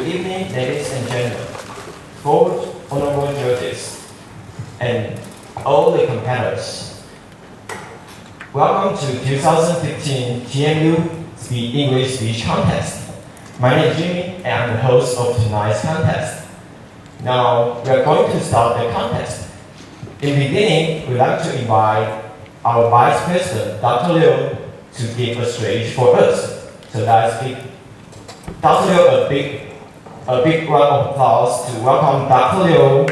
evening, ladies and gentlemen, both honorable judges, and all the competitors. Welcome to 2015 TMU English Speech Contest. My name is Jimmy, and I'm the host of tonight's contest. Now, we are going to start the contest. In the beginning, we'd like to invite our Vice President, Dr. Liu, to give a speech for us. So let's give Dr. Liu a big round of applause to welcome Dr. Liu.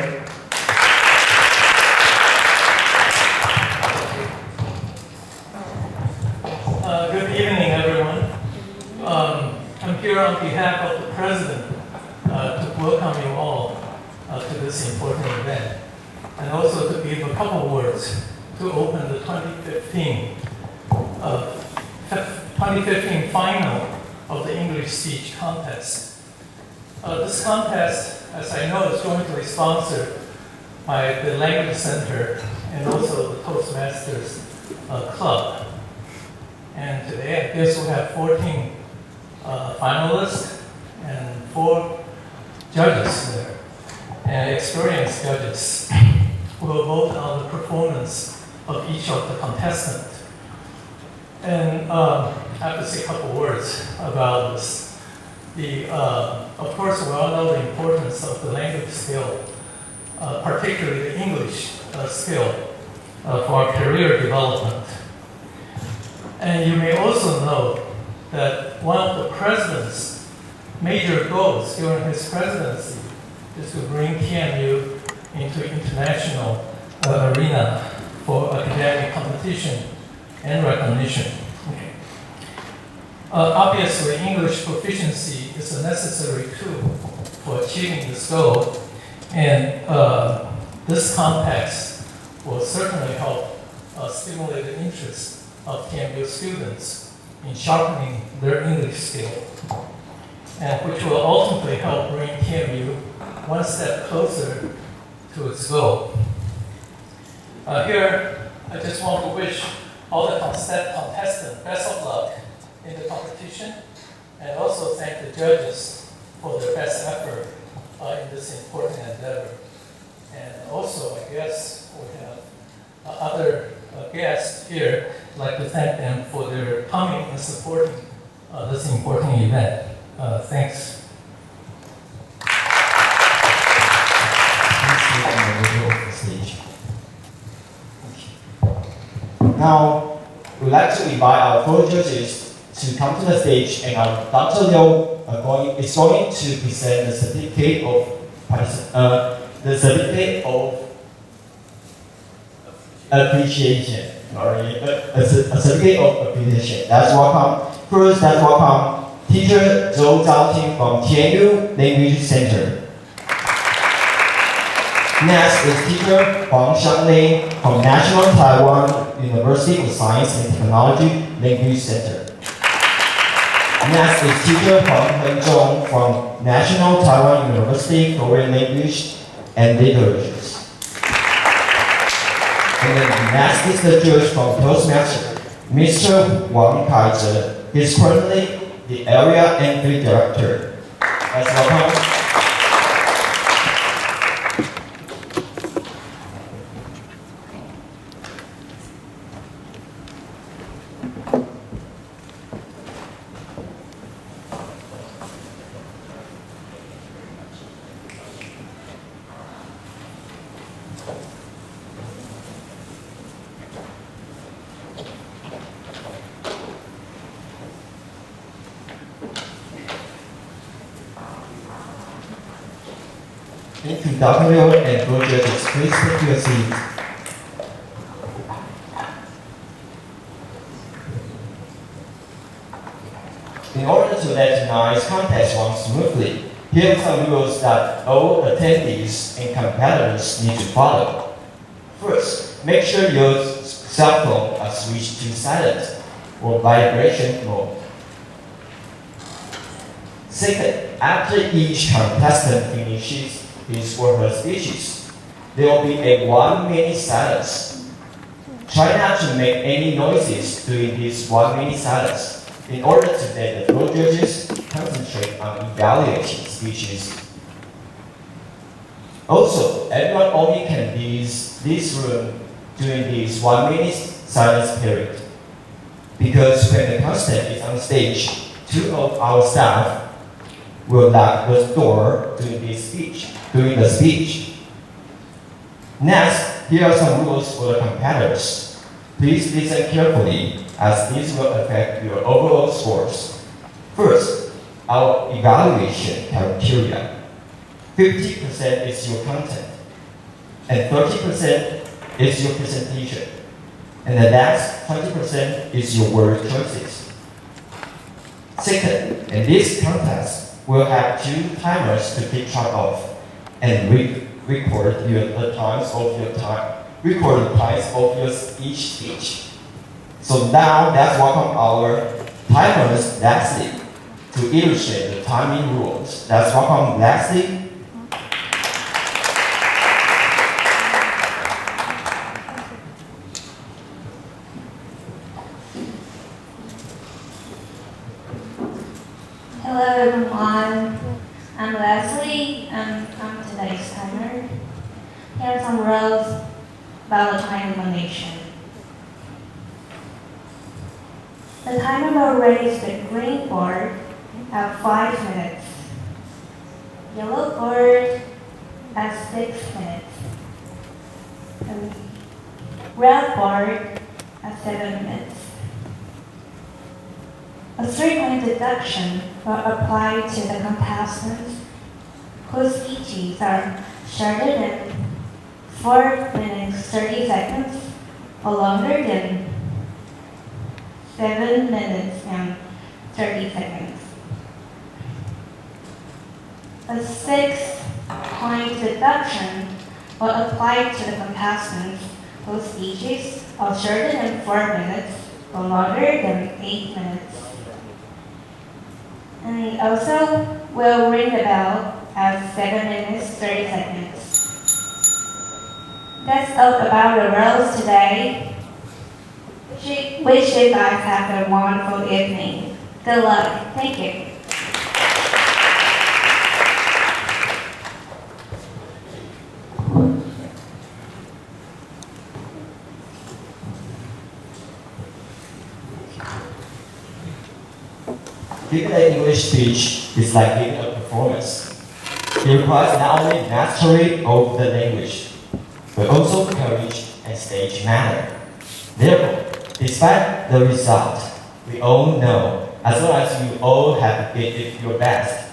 Good evening, everyone. I'm here on behalf of the President to welcome you all to this important event, and also to give a couple words to open the 2015 final of the English Speech Contest. This contest, as I know, is going to be sponsored by the Language Center and also the Toastmasters Club. And today, I guess we have 14 finalists and 4 judges there, and experienced judges who will vote on the performance of each of the contestants. And I have to say a couple words about this. Of course, we all know the importance of the language skill, particularly the English skill for our career development. And you may also know that one of the president's major goals during his presidency is to bring TMU into international arena for academic competition and recognition. Okay. Obviously, English proficiency is a necessary tool for achieving this goal, and this context will certainly help stimulate the interest of TMU students in sharpening their English skill, and which will ultimately help bring TMU one step closer to its goal. Here, I just want to wish all the contestants best of luck in the competition, and also thank the judges for their best effort in this important endeavor. And also, I guess we have other guests here. I'd like to thank them for their coming and supporting this important event. Thanks. Now, we'd like to invite our 4 judges to come to the stage, and our Dr. Liu is going to present the certificate of appreciation. A certificate of appreciation. Let's welcome Teacher Zhou Zhaoting from TMU Language Center. Next is Teacher Huang Xiangling from National Taiwan University of Science and Technology Language Center. Next is Teacher Huang Henzhong from National Taiwan University Korean Language and Literatures. And then next is the judge from Toastmasters, Mr. Wang Kaizhe. He is currently the Area Entry Director. Let's welcome. Thank you, Dr. Liu and both judges. Please take your seat. In order to let tonight's contest run smoothly, here are some rules that all attendees and competitors need to follow. First, make sure your cell phone are switched to silent or vibration mode. Second, after each contestant finishes his or her speeches, there will be a 1-minute silence. Try not to make any noises during this 1-minute silence in order to let the 4 judges concentrate concentrate on evaluating speeches. Also, everyone only can leave this room during this 1 minute silence period. Because when the contestant is on stage, 2 of our staff will lock the door during the speech. Next, here are some rules for the competitors. Please listen carefully, as this will affect your overall scores. First, our evaluation criteria. 50% is your content, and 30% is your presentation, and the last 20% is your word choices. Second, in this contest, we'll have 2 timers to keep track of and record the times of your each speech. So now let's welcome our timers, Leslie, to illustrate the timing rules. Let's welcome Leslie. Hello everyone, I'm Leslie and I'm today's timer. Here are some rules about the time elimination. The timer will raise the green board at 5 minutes, yellow board at 6 minutes, and red board at 7 minutes. A 3-point deduction will apply to the contestants whose speeches are shorter than 4 minutes 30 seconds or longer than 7 minutes and 30 seconds. A 6-point deduction will apply to the contestants whose speeches are shorter than 4 minutes or longer than 8 minutes. And also, we'll ring the bell at 7 minutes 30 seconds. That's all about the rules today. Wish you guys have a wonderful evening. Good luck. Thank you. Giving an English speech is like giving a performance. It requires not only mastery of the language, but also courage and stage manner. Therefore, despite the result, we all know, as long as you all have given your best,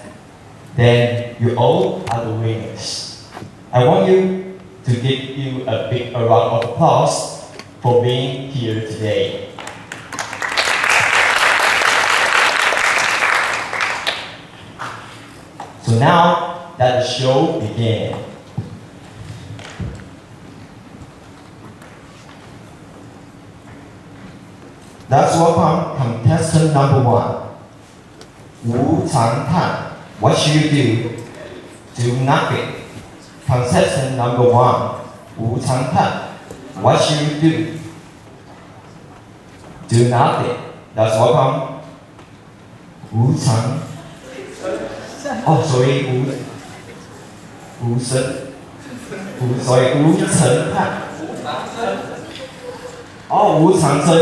then you all are the winners. I want you to give you a big round of applause for being here today. So now that the show began, let's welcome contestant number 1, Wu Changtan. What should you do? Do nothing. Contestant number 1, Wu Changtan. What should you do? Do nothing. Let's welcome Wu Chang. Oh, sorry, Wu Changtan. Oh, Wu Changtan.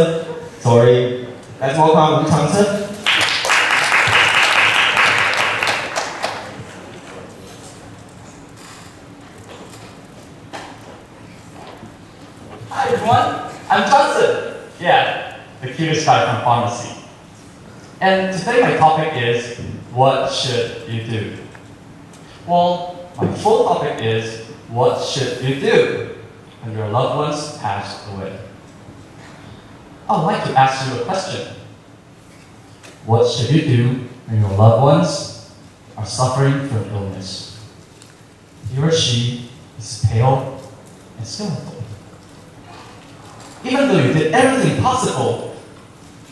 Sorry. Let's welcome Wu Changtan. Hi everyone, I'm Johnson. Yeah, the cutest guy from pharmacy. And today my topic is, what should you do? Well, my full topic is, what should you do when your loved ones pass away? I'd like to ask you a question. What should you do when your loved ones are suffering from illness? He or she is pale and skeletal. Even though you did everything possible,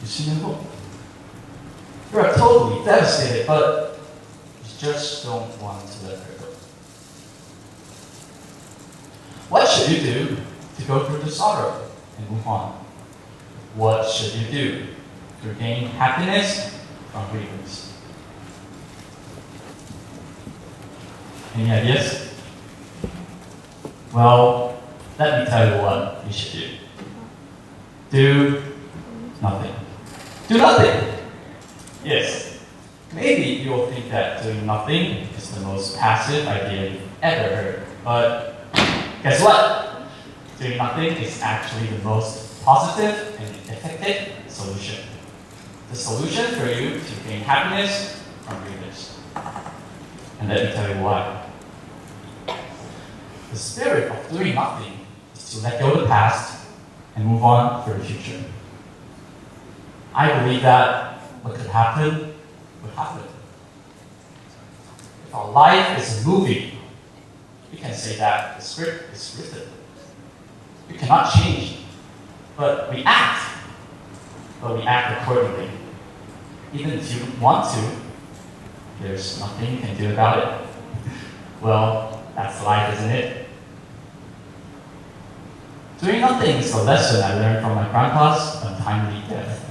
you see no hope. You are totally devastated, but you just don't want to let her go. What should you do to go through the sorrow and move on? What should you do to gain happiness from grievance? Any ideas? Well, let me tell you what you should do. Do nothing. Do nothing! Yes. Maybe you'll think that doing nothing is the most passive idea you've ever heard, but guess what? Doing nothing is actually the most positive and effective solution. The solution for you to gain happiness from doing this. And let me tell you why. The spirit of doing nothing is to let go of the past and move on for the future. I believe that what could happen would happen. If our life is a movie, we can say that the script is written. We cannot change, but we act. But we act accordingly. Even if you want to, there's nothing you can do about it. Well, that's life, isn't it? Doing nothing is a lesson I learned from my grandpa's untimely death.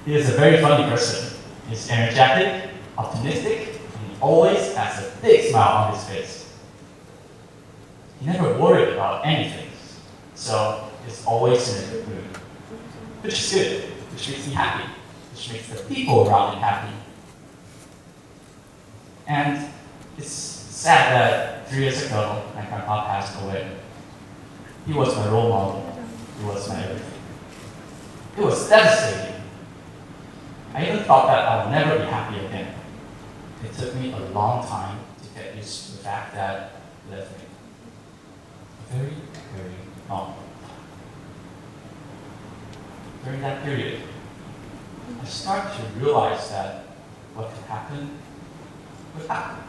He is a very funny person. He's energetic, optimistic, and he always has a big smile on his face. He never worried about anything, so he's always in a good mood. Which is good, which makes me happy, which makes the people around him happy. And it's sad that 3 years ago, my grandpa passed away. He was my role model. He was my everything. It was devastating. I even thought that I would never be happy again. It took me a long time to get used to the fact that he left me. A very, very long time. During that period, I started to realize that what could happen would happen.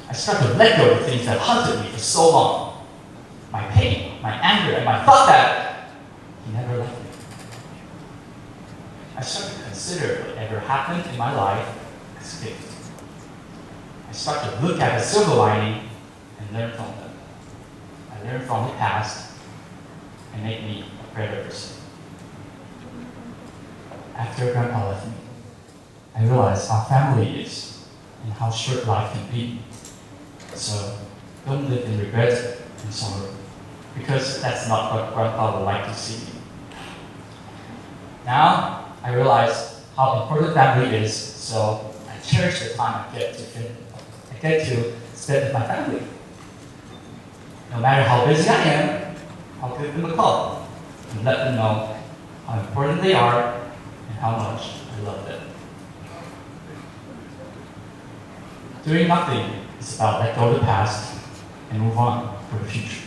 I started to let go of things that haunted me for so long. My pain, my anger, and my thought that he never left me. I started to consider whatever happened in my life as a gift. I started to look at the silver lining and learn from them. I learned from the past and made me a better person. After Grandpa left me, I realized how family is and how short life can be. So don't live in regret and sorrow, because that's not what Grandpa would like to see me. Now, I realize how important family is, so I cherish the time I get to spend with my family. No matter how busy I am, I'll give them a call and let them know how important they are and how much I love them. Doing nothing is about let go of the past and move on for the future.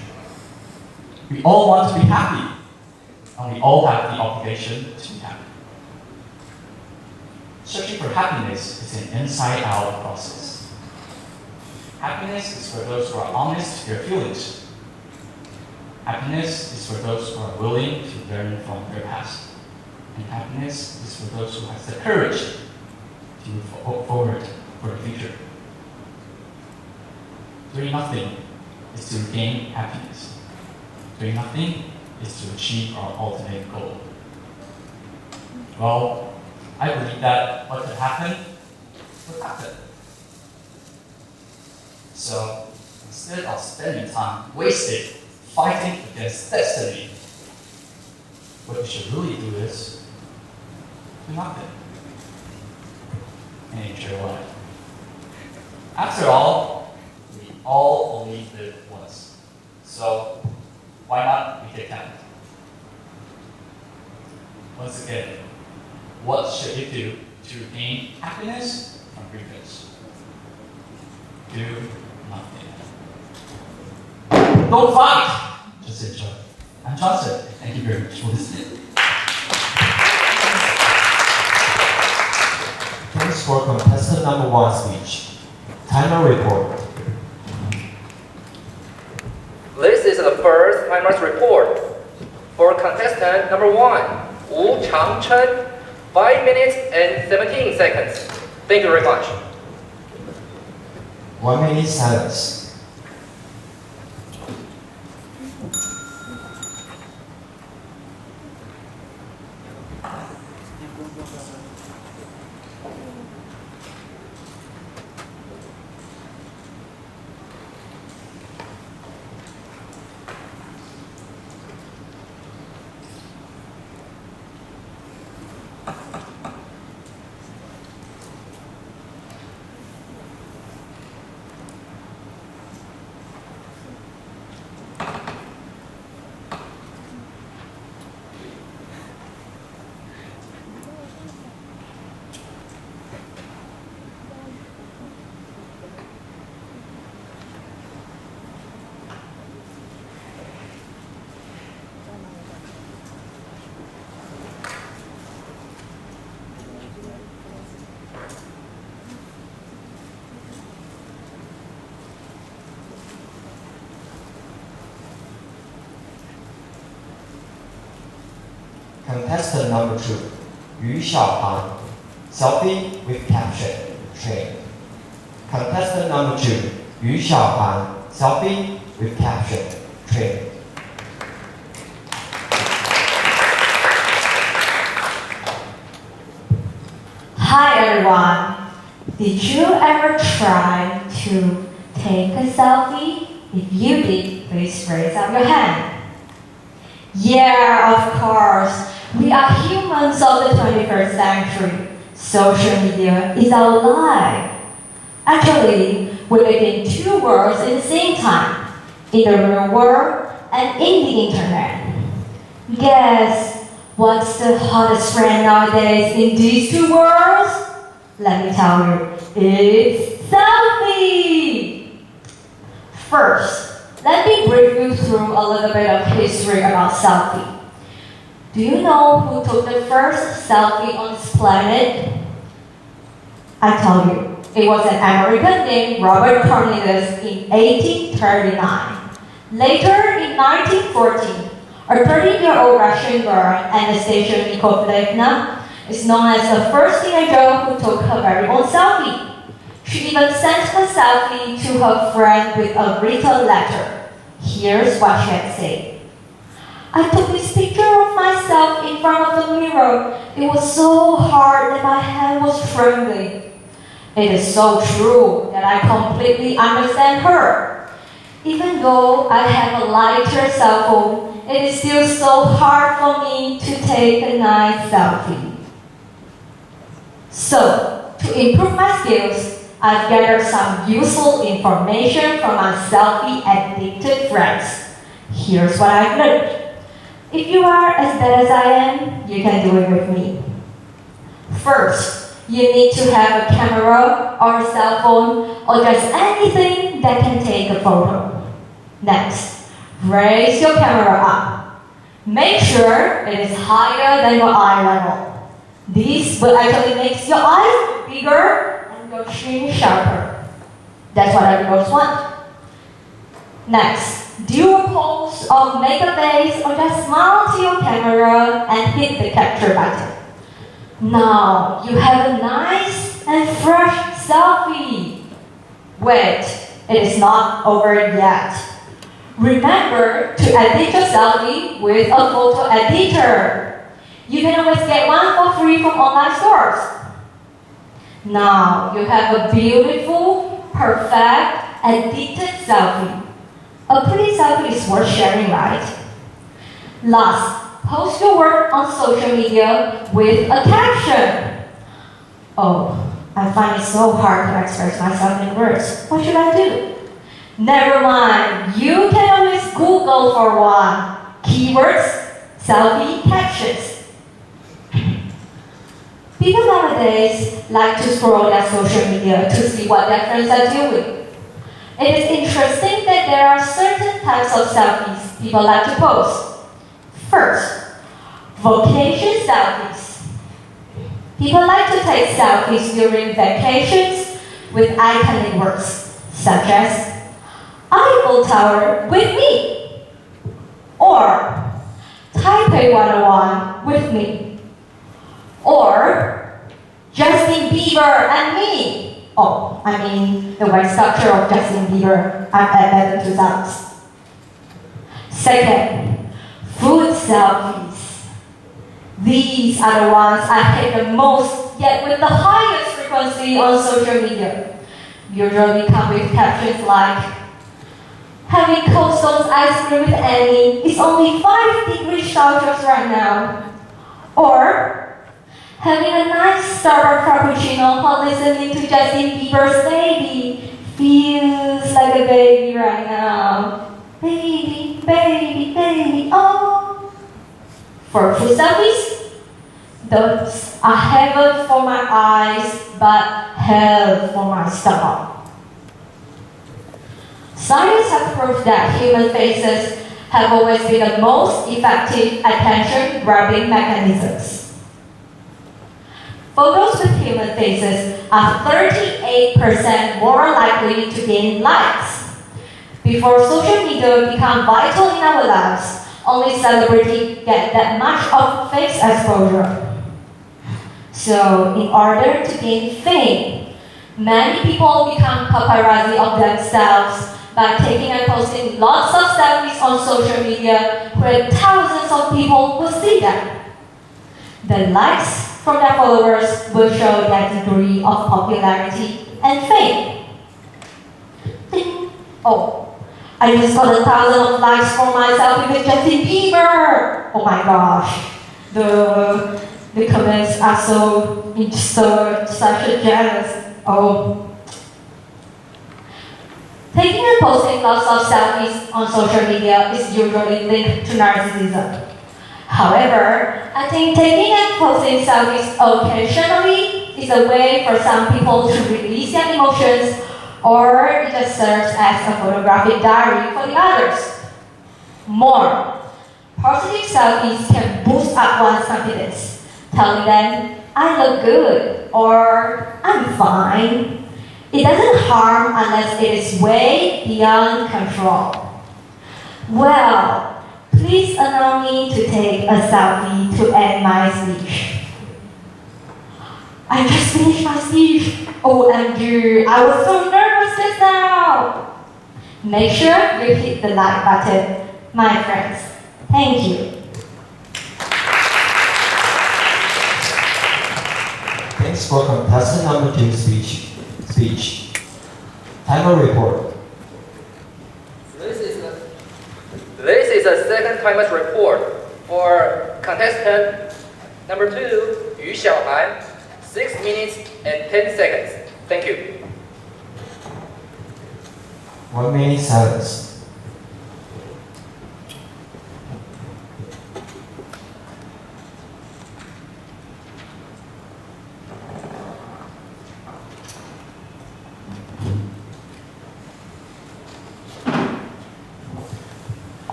We all want to be happy, and we all have the obligation to be happy. Searching for happiness is an inside-out process. Happiness is for those who are honest to their feelings. Happiness is for those who are willing to learn from their past. And happiness is for those who have the courage to move forward for the future. Doing nothing is to gain happiness. Doing nothing is to achieve our ultimate goal. Well, I believe that what could happen would happen. So instead of spending time wasted fighting against destiny, what we should really do is do nothing and enjoy life. After all, we all only live once. So why not make it count? Once again, what should you do to gain happiness from grievance? Do nothing. Don't fight! Just enjoy. I'm Johnson. Thank you very much for listening. Thanks for contestant number 1 speech. Timer report. This is the first timer's report. For contestant number 1, Wu Changchen, 5 minutes and 17 seconds. Thank you very much. 1 minute silence. Contestant number 2, Yu Xiaohan, selfie with caption, train. Contestant number 2, Yu Xiaohan, selfie with caption, train. Hi everyone. Did you ever try to take a selfie? If you did, please raise up your hand. Yeah, of course. We are humans of the 21st century. Social media is our life. Actually, we live in two worlds at the same time. In the real world and in the internet. Guess what's the hottest trend nowadays in these two worlds? Let me tell you, it's selfie! First, let me brief you through a little bit of history about selfie. Do you know who took the first selfie on this planet? I tell you, it was an American named Robert Cornelius in 1839. Later, in 1914, a 13-year-old Russian girl, Anastasia Nikolaevna, is known as the first teenager who took her very own selfie. She even sent the selfie to her friend with a written letter. Here's what she had said. I took this picture of myself in front of the mirror. It was so hard that my hand was trembling. It is so true that I completely understand her. Even though I have a lighter cell phone, it is still so hard for me to take a nice selfie. So, to improve my skills, I've gathered some useful information from my selfie-addicted friends. Here's what I've learned. If you are as bad as I am, you can do it with me. First, you need to have a camera or a cell phone or just anything that can take a photo. Next, raise your camera up. Make sure it is higher than your eye level. This will actually make your eyes bigger and your chin sharper. That's what everyone wants. Next, do a pose or make a face or just smile to your camera and hit the capture button. Now you have a nice and fresh selfie. Wait, it is not over yet. Remember to edit your selfie with a photo editor. You can always get one for free from online stores. Now you have a beautiful, perfect, edited selfie. A pretty selfie is worth sharing, right? Last, post your work on social media with a caption. Oh, I find it so hard to express myself in words. What should I do? Never mind, you can always Google for one. Keywords, selfie captions. People nowadays like to scroll their social media to see what their friends are doing. It is interesting that there are certain types of selfies people like to post. First, vacation selfies. People like to take selfies during vacations with iconic words, such as Eiffel Tower with me, or Taipei 101 with me, or Justin Bieber and me. Oh, I mean the white sculpture of Justin Bieber at the 2000s. Second, food selfies. These are the ones I hate the most, yet with the highest frequency on social media. Usually come with captions like, having Cold Stone's ice cream with Annie is only 5 degrees Celsius right now. Or, having a nice Starbucks Frappuccino while listening to Justin Bieber's Baby. Feels like a baby right now. Baby, baby, baby, oh. For food selfies, those are heaven for my eyes, but hell for my stomach. Science has proved that human faces have always been the most effective attention-grabbing mechanisms. Photos with human faces are 38% more likely to gain likes. Before social media became vital in our lives, only celebrity get that much of face exposure. So, in order to gain fame, many people become paparazzi of themselves by taking and posting lots of selfies on social media where thousands of people will see them. The likes from their followers will show their degree of popularity and fame. Ding. Oh, I just got 1,000 of likes for my selfie with Justin Bieber! Oh my gosh. The comments are such a jealous. Oh. Taking and posting lots of selfies on social media is usually linked to narcissism. However, I think taking and posting selfies occasionally is a way for some people to release their emotions, or it just serves as a photographic diary for the others. More, positive selfies can boost up one's confidence, telling them, I look good, or I'm fine. It doesn't harm unless it is way beyond control. Well, please allow me to take a selfie to end my speech. I just finished my speech. OMG, I was so nervous just now. Make sure you hit the like button, my friends. Thank you. Thanks for contestant number 2 speech. Timer report. This is a second timer's report for contestant number 2, Yu Xiaohan, 6 minutes and 10 seconds. Thank you. 1 minute silence.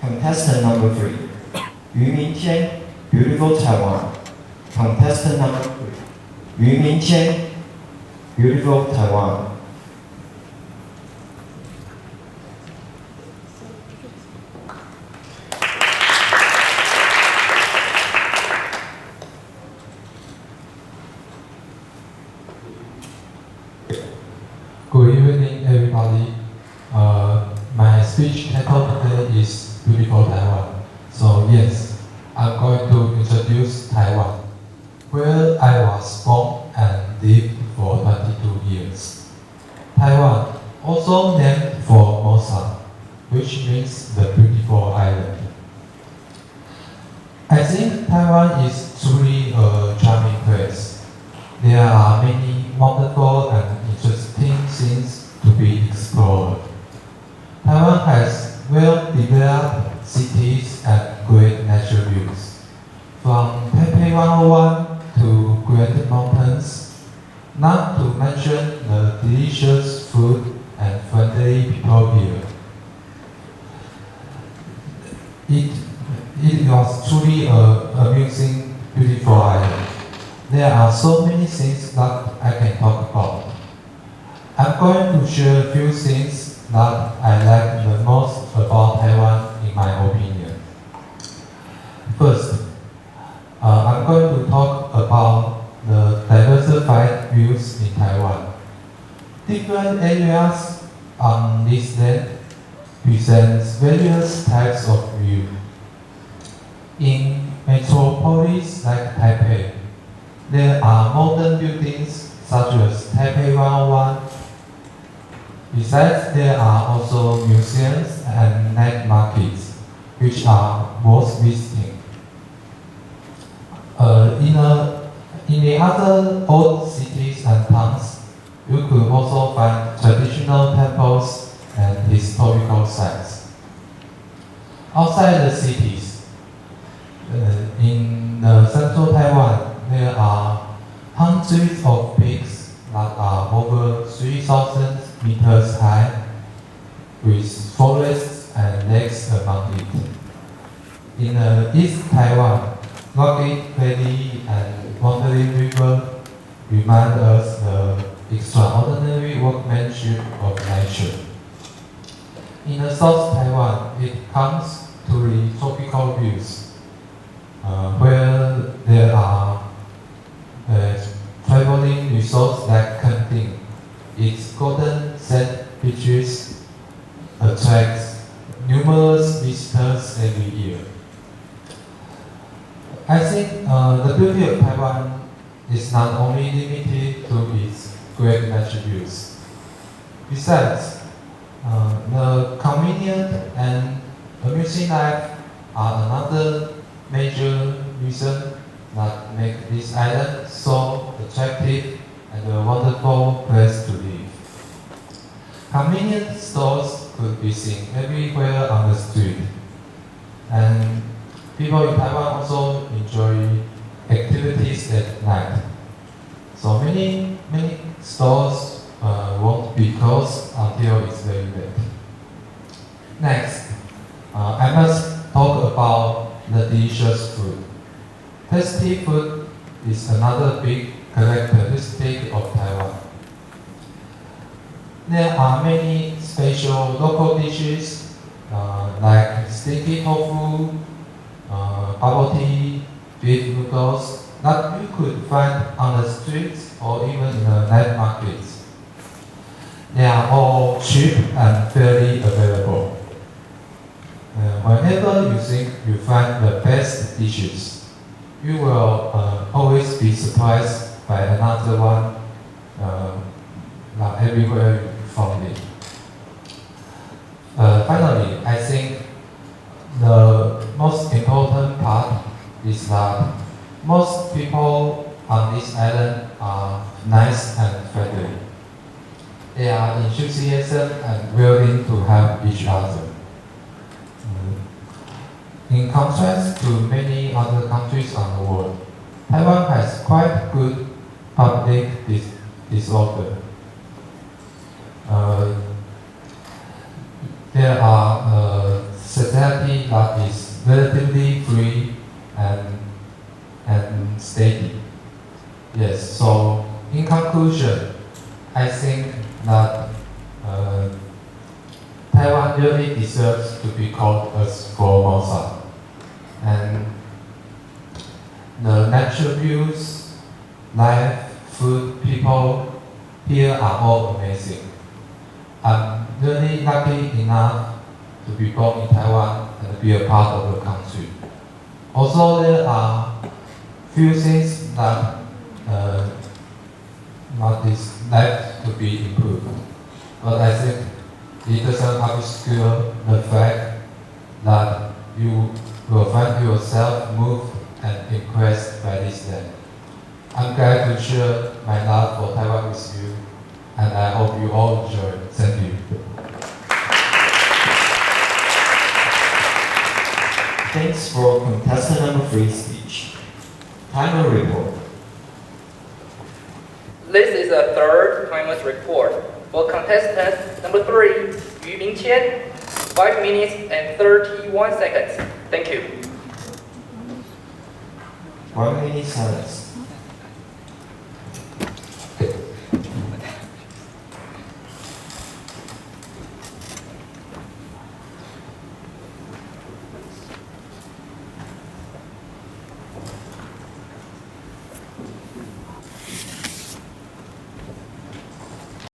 Contestant number 3, Yu Mingqian, Beautiful Taiwan. Contestant number 3, Yu Mingqian, Beautiful Taiwan. Good evening, everybody. My speech title today is Beautiful Taiwan. So yes, I'm going to introduce Taiwan, where I was born and lived for 22 years. Taiwan, also named Formosa, which means the beautiful island. I think Taiwan is truly a charming place. There are many wonderful and interesting things to be explored. Taiwan has well-developed cities and great natural views, from Taipei 101 to Great Mountains, not to mention the delicious food and friendly people here. It was truly an amusing, beautiful island. There are so many things that I can talk about. I'm going to share a few things that I like the most about Taiwan in my opinion. First, I'm going to talk about the diversified views in Taiwan. Different areas on this land present various types of view. In metropolis like Taipei, there are modern buildings such as Taipei 101, Besides, there are also museums and night markets, which are worth visiting. In the other old cities and towns, you could also find traditional temples and historical sites. Outside the cities, in the central Taiwan, there are hundreds of peaks that are over 3,000 meters high, with forests and lakes among it. In East Taiwan, Rocky Valley and Wandering River remind us the extraordinary workmanship of nature. In the South Taiwan, it comes to the tropical views, where there are traveling resorts like Kenting. Its golden sand beaches attracts numerous visitors every year. I think the beauty of Taiwan is not only limited to its great natural views. Besides, the convenient and amusing life are another major reason that make this island so attractive and a wonderful place to live. Convenience stores could be seen everywhere on the street, and people in Taiwan also enjoy activities at night. So many stores won't be closed until it's very late. Next, I must talk about the delicious food. Tasty food is another big characteristic of Taiwan. There are many special local dishes like sticky tofu, bubble tea, beef noodles that you could find on the streets or even in the night markets. They are all cheap and fairly available. Whenever you think you find the best dishes, you will always be surprised by another one everywhere you found it. Finally, I think the most important part is that most people on this island are nice and friendly. They are enthusiastic and willing to help each other. In contrast to many other countries on the world, Taiwan has quite good public disorder. There are a society that is relatively free and steady. Yes, so in conclusion, I think that Taiwan really deserves to be called a Formosa. And the natural views, life, food, people here are all amazing. I'm really lucky enough to be born in Taiwan and be a part of the country. Also, there are few things that is left to be improved. But I think it doesn't obscure the fact that you will find yourself moved and impressed by this land. I'm glad to share my love for Taiwan with you, and I hope you all enjoy it. Thank you. Thanks for contestant number 3 speech. Timer report. This is a third timer's report for contestant number 3, Yu Mingqian, 5 minutes and 31 seconds. Thank you. 1 minute silence.